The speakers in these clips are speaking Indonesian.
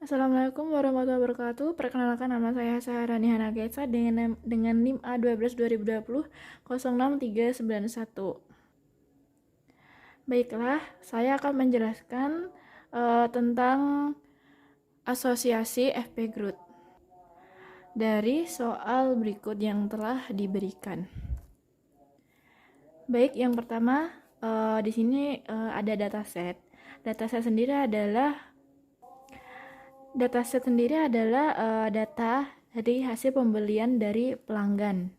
Assalamualaikum warahmatullahi wabarakatuh. Perkenalkan, nama saya Saharani Hanagesa dengan NIM A12 2020 06391. Baiklah, saya akan menjelaskan tentang asosiasi FP Group dari soal berikut yang telah diberikan. Baik, yang pertama di sini ada dataset. Dataset sendiri adalah data dari hasil pembelian dari pelanggan.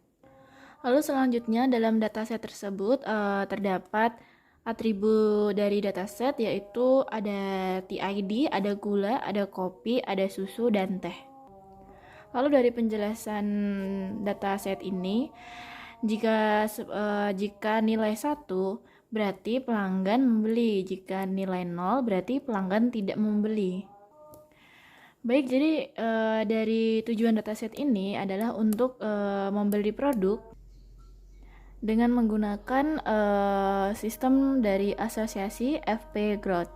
Lalu selanjutnya dalam dataset tersebut terdapat atribut dari dataset, yaitu ada TID, ada gula, ada kopi, ada susu, dan teh. Lalu dari penjelasan dataset ini, jika nilai 1 berarti pelanggan membeli, jika nilai 0 berarti pelanggan tidak membeli. Baik, jadi dari tujuan dataset ini adalah untuk membeli produk dengan menggunakan sistem dari asosiasi FP Growth.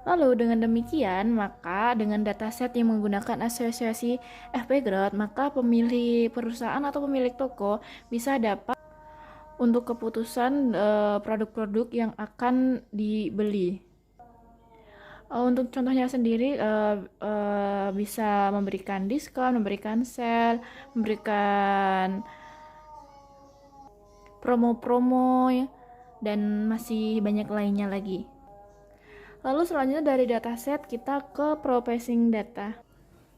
Lalu dengan demikian, maka dengan dataset yang menggunakan asosiasi FP Growth, maka pemilik perusahaan atau pemilik toko bisa dapat untuk keputusan produk-produk yang akan dibeli. Untuk contohnya sendiri bisa memberikan diskon, memberikan sale, memberikan promo-promo, dan masih banyak lainnya lagi. Lalu selanjutnya dari dataset kita ke processing data.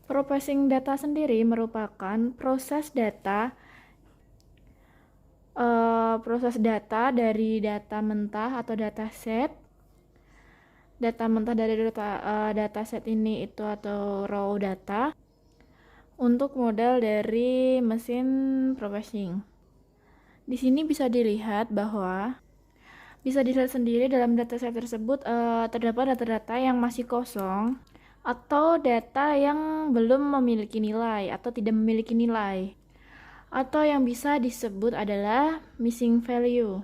Processing data sendiri merupakan proses data dari data mentah atau dataset. Data mentah dari dataset ini itu atau raw data untuk modal dari mesin processing. Di sini bisa dilihat sendiri dalam dataset tersebut terdapat data-data yang masih kosong atau data yang belum memiliki nilai atau tidak memiliki nilai, atau yang bisa disebut adalah missing value.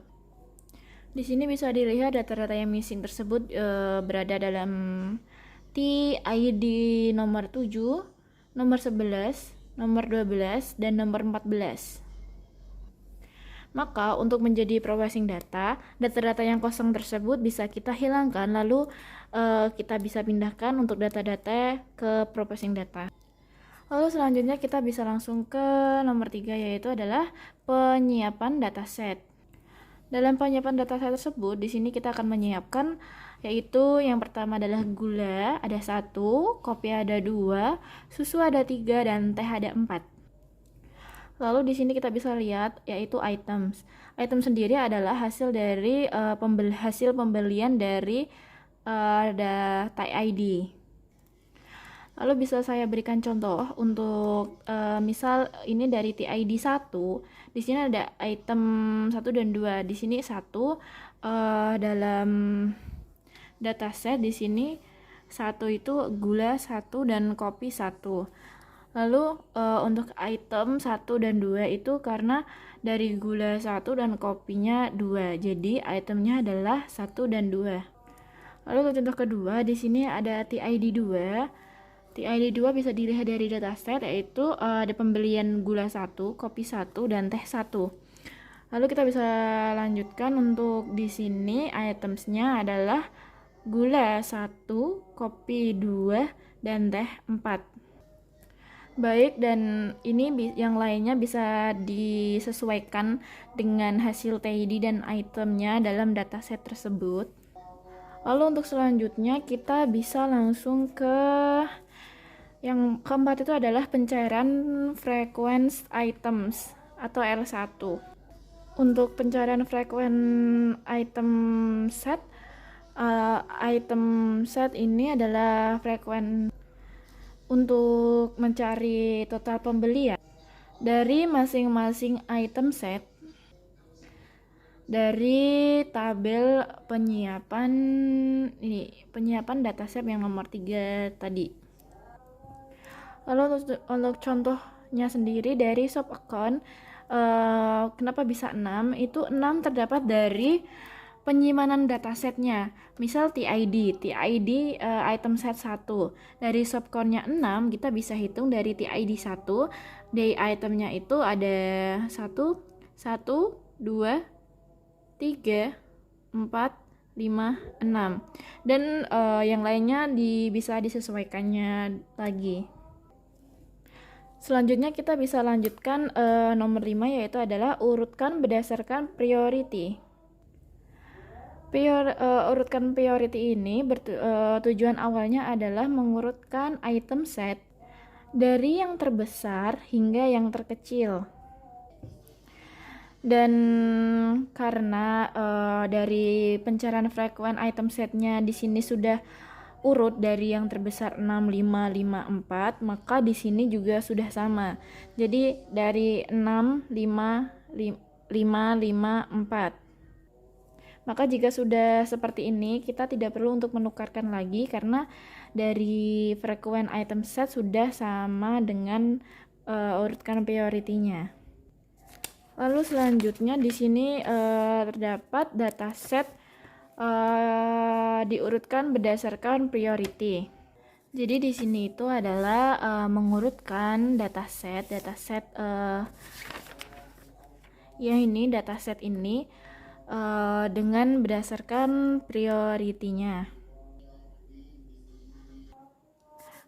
Di sini bisa dilihat data-data yang missing tersebut berada dalam TID nomor 7, nomor 11, nomor 12, dan nomor 14. Maka untuk menjadi processing data-data yang kosong tersebut bisa kita hilangkan, lalu kita bisa pindahkan untuk data-data ke processing data. Lalu selanjutnya kita bisa langsung ke nomor 3, yaitu adalah penyiapan dataset. Dalam penyiapan dataset tersebut, di sini kita akan menyiapkan, yaitu yang pertama adalah gula ada 1, kopi ada 2, susu ada 3, dan teh ada 4. Lalu di sini kita bisa lihat yaitu items. Item sendiri adalah hasil dari hasil pembelian dari data ID. Lalu bisa saya berikan contoh untuk misal ini dari TID 1. Di sini ada item 1 dan 2. Di sini 1 dalam dataset, di sini 1 itu gula 1 dan kopi 1. Lalu untuk item 1 dan 2 itu karena dari gula 1 dan kopinya 2. Jadi itemnya adalah 1 dan 2. Lalu untuk contoh kedua, di sini ada TID 2. TID 2 bisa dilihat dari dataset, yaitu ada pembelian gula 1, kopi 1, dan teh 1. Lalu kita bisa lanjutkan untuk di sini itemsnya adalah gula 1, kopi 2, dan teh 4. Baik, dan ini yang lainnya bisa disesuaikan dengan hasil TID dan itemnya dalam dataset tersebut. Lalu untuk selanjutnya kita bisa langsung ke yang keempat, itu adalah pencairan frequency items atau L1. Untuk pencairan frequency item set ini adalah frekuensi untuk mencari total pembelian dari masing-masing item set dari tabel penyiapan dataset yang nomor 3 tadi. Lalu untuk contohnya sendiri dari sub account, kenapa bisa 6? Itu 6 terdapat dari penyimpanan datasetnya. Misal TID item set 1. Dari subcount-nya 6, kita bisa hitung dari TID 1. Day itemnya itu ada 1, 2, 3, 4, 5, 6. Dan yang lainnya bisa disesuaikannya lagi. Selanjutnya kita bisa lanjutkan nomor 5, yaitu adalah urutkan berdasarkan priority. Urutkan priority ini tujuan awalnya adalah mengurutkan item set dari yang terbesar hingga yang terkecil. Dan karena dari pencarian frekuen item setnya di sini sudah urut dari yang terbesar 6, 5, 5, 4, maka di sini juga sudah sama. Jadi dari 6, 5, 5, 4. Maka jika sudah seperti ini, kita tidak perlu untuk menukarkan lagi karena dari frekuen item set sudah sama dengan urutkan priority-nya. Lalu selanjutnya di sini terdapat dataset diurutkan berdasarkan priority. Jadi di sini itu adalah mengurutkan dataset ya ini dataset ini dengan berdasarkan priority-nya.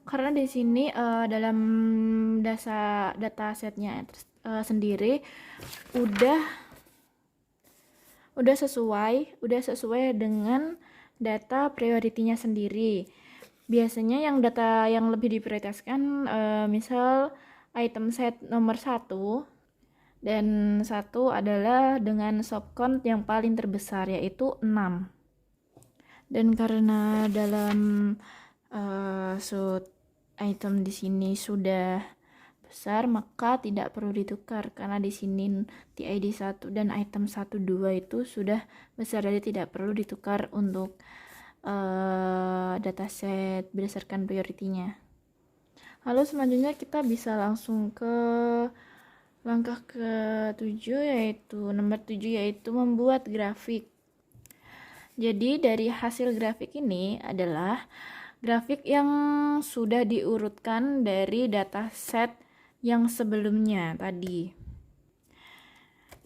Karena di sini dalam datasetnya sendiri udah sesuai dengan data priority-nya sendiri. Biasanya yang data yang lebih diprioritaskan misal item set nomor 1 dan 1 adalah dengan subcount yang paling terbesar yaitu 6. Dan karena dalam item di sini sudah besar, maka tidak perlu ditukar karena di sini TID 1 dan item 1 2 itu sudah besar, jadi tidak perlu ditukar untuk dataset berdasarkan priority-nya. Lalu selanjutnya kita bisa langsung ke langkah ke-7 yaitu nomor 7 yaitu membuat grafik. Jadi dari hasil grafik ini adalah grafik yang sudah diurutkan dari dataset yang sebelumnya tadi,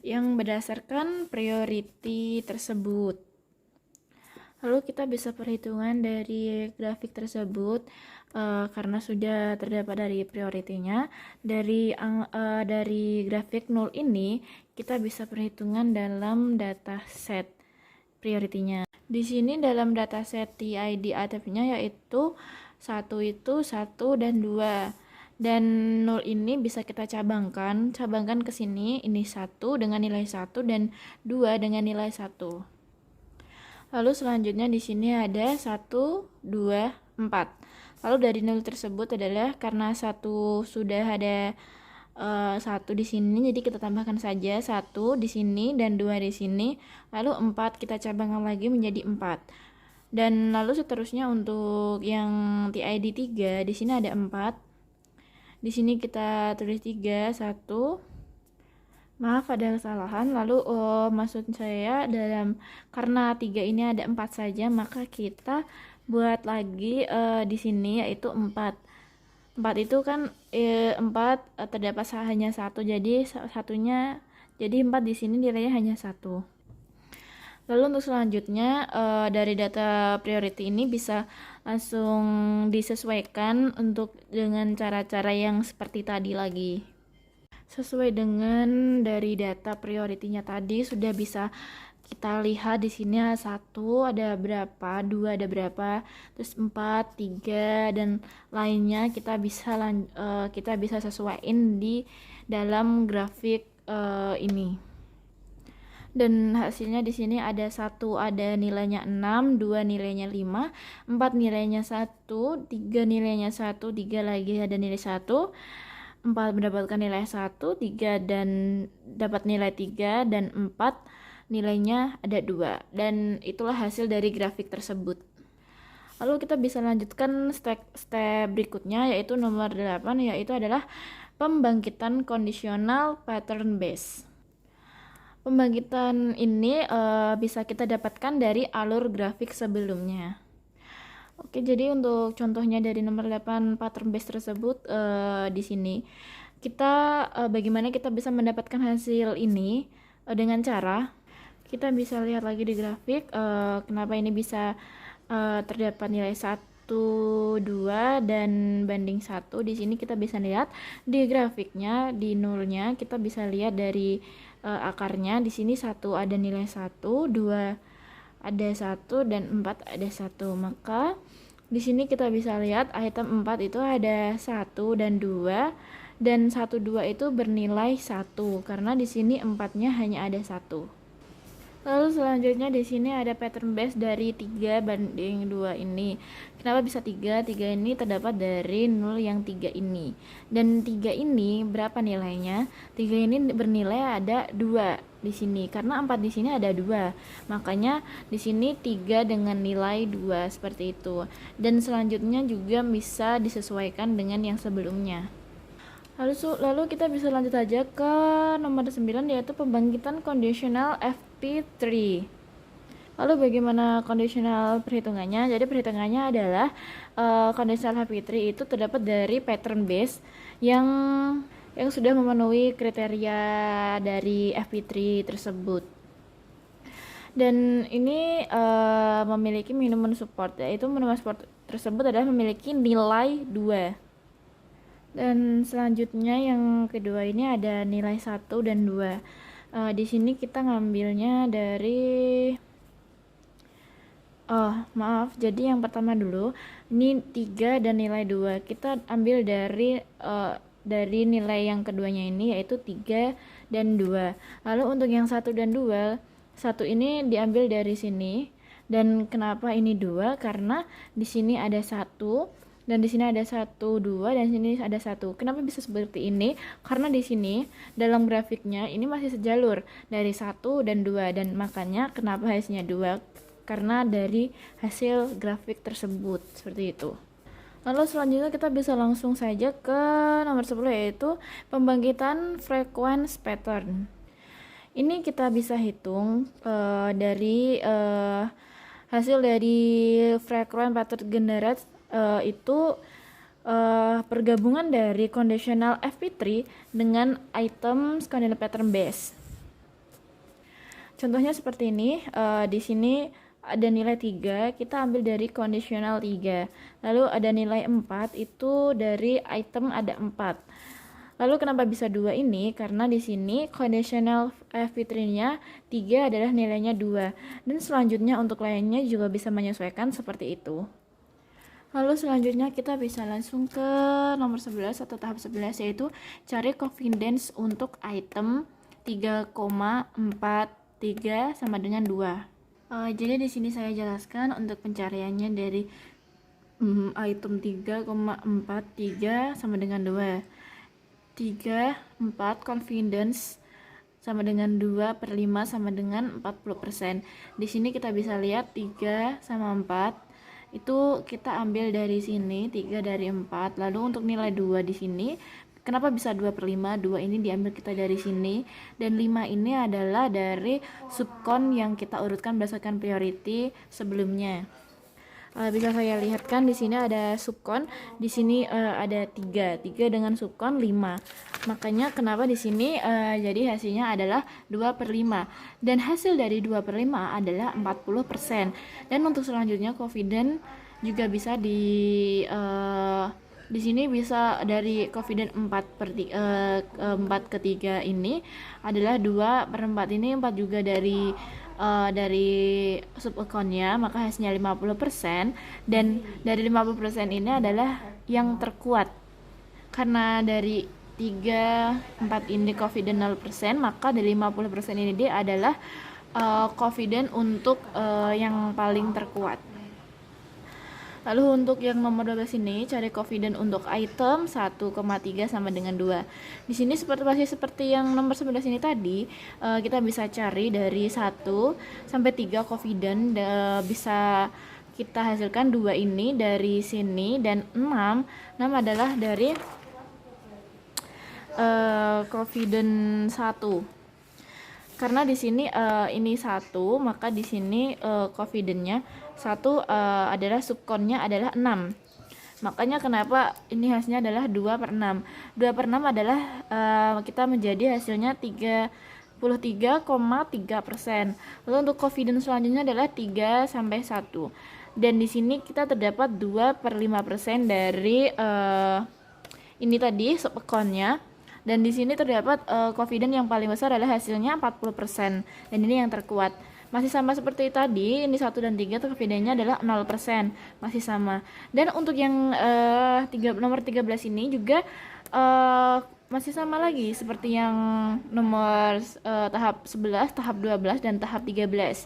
yang berdasarkan priority tersebut. Lalu kita bisa perhitungan dari grafik tersebut karena sudah terdapat dari priority-nya. Dari grafik 0 ini kita bisa perhitungan dalam dataset priority-nya. Di sini dalam dataset TID item-nya yaitu 1 itu 1 dan 2. Dan 0 ini bisa kita cabangkan ke sini, ini 1 dengan nilai 1 dan 2 dengan nilai 1. Lalu selanjutnya di sini ada 1, 2, 4. Lalu dari 0 tersebut adalah karena 1 sudah ada 1 di sini, jadi kita tambahkan saja 1 di sini dan 2 di sini. Lalu 4 kita cabangkan lagi menjadi 4. Dan lalu seterusnya untuk yang TID 3, di sini ada 4. Di sini kita tulis 3, 1. Maaf ada kesalahan. Lalu maksud saya karena 3 ini ada 4 saja, maka kita buat lagi di sini yaitu 4. 4 itu kan 4 terdapat hanya 1, jadi satunya jadi 4 di sini nilainya hanya 1. Lalu untuk selanjutnya dari data priority ini bisa langsung disesuaikan dengan cara-cara yang seperti tadi lagi. Sesuai dengan dari data priority-nya tadi sudah bisa kita lihat di sini 1 ada berapa, 2 ada berapa, terus 4, 3 dan lainnya kita bisa sesuaiin di dalam grafik ini. Dan hasilnya di sini ada 1 ada nilainya 6, 2 nilainya 5, 4 nilainya 1, 3 nilainya 1, 3 lagi ada nilai 1, 4 mendapatkan nilai 1, 3 dan dapat nilai 3 dan 4 nilainya ada 2. Dan itulah hasil dari grafik tersebut. Lalu kita bisa lanjutkan step berikutnya yaitu nomor 8, yaitu adalah pembangkitan kondisional pattern base. Pembangkitan ini bisa kita dapatkan dari alur grafik sebelumnya. Oke, jadi untuk contohnya dari nomor 8 pattern base tersebut di sini kita bagaimana kita bisa mendapatkan hasil ini dengan cara kita bisa lihat lagi di grafik kenapa ini bisa terdapat nilai 1, 2 dan banding 1. Di sini kita bisa lihat di grafiknya di nolnya kita bisa lihat dari akarnya di sini 1 ada nilai 1, 2 ada 1 dan 4 ada 1. Maka di sini kita bisa lihat item 4 itu ada 1 dan 2 dan 1 2 itu bernilai 1 karena di sini 4-nya hanya ada 1. Lalu selanjutnya di sini ada pattern base dari 3 banding 2 ini. Kenapa bisa 3? 3 ini terdapat dari 0 yang 3 ini. Dan 3 ini berapa nilainya? 3 ini bernilai ada 2 di sini karena 4 di sini ada 2. Makanya di sini 3 dengan nilai 2 seperti itu. Dan selanjutnya juga bisa disesuaikan dengan yang sebelumnya. Lalu kita bisa lanjut aja ke nomor 9 yaitu pembangkitan kondisional FP3. Lalu bagaimana kondisional perhitungannya? Jadi perhitungannya adalah kondisional FP3 itu terdapat dari pattern base yang sudah memenuhi kriteria dari FP3 tersebut. Dan ini memiliki minimum support, yaitu minimum support tersebut adalah memiliki nilai 2. Dan selanjutnya yang kedua ini ada nilai 1 dan 2. Di sini kita ngambilnya dari jadi yang pertama dulu. Ini 3 dan nilai 2. Kita ambil dari nilai yang keduanya ini yaitu 3 dan 2. Lalu untuk yang 1 dan 2, 1 ini diambil dari sini. Dan kenapa ini 2? Karena di sini ada 1 dan di sini ada 1, 2 dan sini ada 1. Kenapa bisa seperti ini? Karena di sini dalam grafiknya ini masih sejalur dari 1 dan 2 dan makanya kenapa hasilnya 2? Karena dari hasil grafik tersebut seperti itu. Lalu selanjutnya kita bisa langsung saja ke nomor 10 yaitu pembangkitan frequency pattern. Ini kita bisa hitung dari hasil dari frequency pattern generate itu pergabungan dari conditional FP3 dengan item conditional pattern base. Contohnya seperti ini, di sini ada nilai 3, kita ambil dari conditional 3. Lalu ada nilai 4, itu dari item ada 4. Lalu kenapa bisa 2 ini? Karena di sini conditional FP3-nya 3 adalah nilainya 2. Dan selanjutnya untuk lainnya juga bisa menyesuaikan seperti itu. Lalu selanjutnya kita bisa langsung ke nomor 11 atau tahap 11 yaitu cari confidence untuk item 3,43 sama dengan 2. Jadi di sini saya jelaskan untuk pencariannya dari item 3,43 sama dengan 2. 3, 4 confidence sama dengan 2/5 sama dengan 40%. Di sini kita bisa lihat 3 sama 4 itu kita ambil dari sini 3 dari 4. Lalu untuk nilai 2 di sini kenapa bisa 2/5? 2 ini diambil kita dari sini dan 5 ini adalah dari subcon yang kita urutkan berdasarkan priority sebelumnya. Bisa saya lihatkan di sini ada subcon, di sini ada 3 dengan subcon 5. Makanya kenapa di sini jadi hasilnya adalah 2/5 dan hasil dari 2/5 adalah 40%. Dan untuk selanjutnya confident juga bisa di sini bisa dari confident 4/3 ini adalah 2/4 ini 4 juga dari sub account-nya, maka hasilnya 50% dan dari 50% ini adalah yang terkuat karena dari 3, 4 ini confident 0%, maka dari 50% ini dia adalah confident untuk yang paling terkuat. Lalu untuk yang nomor 12 ini cari confident untuk item 1,3 sama dengan 2. Di sini masih seperti yang nomor 11 ini tadi, kita bisa cari dari 1 sampai 3 confident, bisa kita hasilkan 2 ini dari sini dan 6 adalah dari confident 1. Karena di sini ini 1, maka di sini confident-nya 1 adalah subkonnya adalah 6. Makanya kenapa ini hasilnya adalah 2/6. 2/6 adalah kita menjadi hasilnya 33,3%. Lalu untuk confidence selanjutnya adalah 3 sampai 1. Dan di sini kita terdapat 2/5% dari ini tadi subkonnya. Dan di sini terdapat confident yang paling besar adalah hasilnya 40%. Dan ini yang terkuat. Masih sama seperti tadi, ini 1 dan 3 confidentnya adalah 0%, masih sama. Dan untuk yang nomor 13 ini juga masih sama lagi seperti yang nomor tahap 11, tahap 12 dan tahap 13.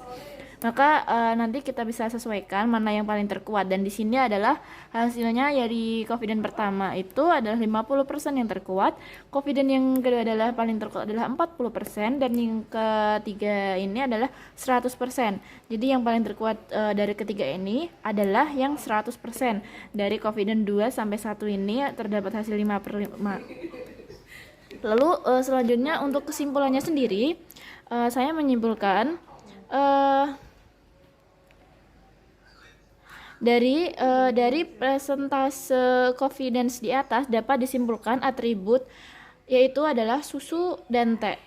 Maka nanti kita bisa sesuaikan mana yang paling terkuat, dan di sini adalah hasilnya dari confident pertama itu adalah 50% yang terkuat, confident yang kedua adalah paling terkuat adalah 40%, dan yang ketiga ini adalah 100%. Jadi yang paling terkuat dari ketiga ini adalah yang 100%. Dari confident 2 sampai 1 ini terdapat hasil 5/5. Lalu selanjutnya untuk kesimpulannya sendiri, saya menyimpulkan dari presentase confidence di atas dapat disimpulkan atribut yaitu adalah susu dan teh.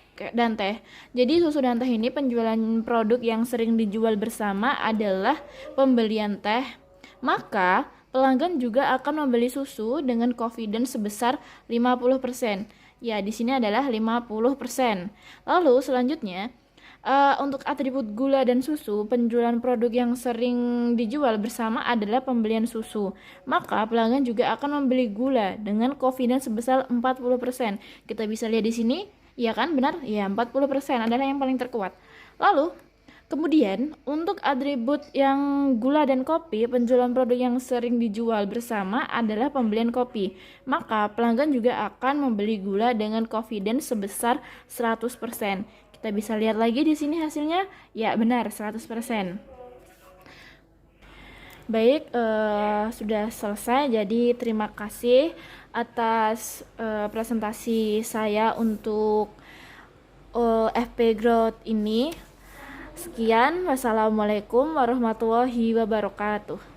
Jadi susu dan teh ini penjualan produk yang sering dijual bersama adalah pembelian teh. Maka pelanggan juga akan membeli susu dengan confidence sebesar 50%. Ya, di sini adalah 50%. Lalu selanjutnya untuk atribut gula dan susu, penjualan produk yang sering dijual bersama adalah pembelian susu. Maka pelanggan juga akan membeli gula dengan confidence sebesar 40%. Kita bisa lihat di sini, ya kan? Benar? Ya, 40% adalah yang paling terkuat. Lalu, kemudian untuk atribut yang gula dan kopi, penjualan produk yang sering dijual bersama adalah pembelian kopi. Maka pelanggan juga akan membeli gula dengan confidence sebesar 100%. Kita bisa lihat lagi di sini hasilnya, ya benar 100%. Baik, sudah selesai. Jadi terima kasih atas presentasi saya untuk FP Growth ini. Sekian, wassalamualaikum warahmatullahi wabarakatuh.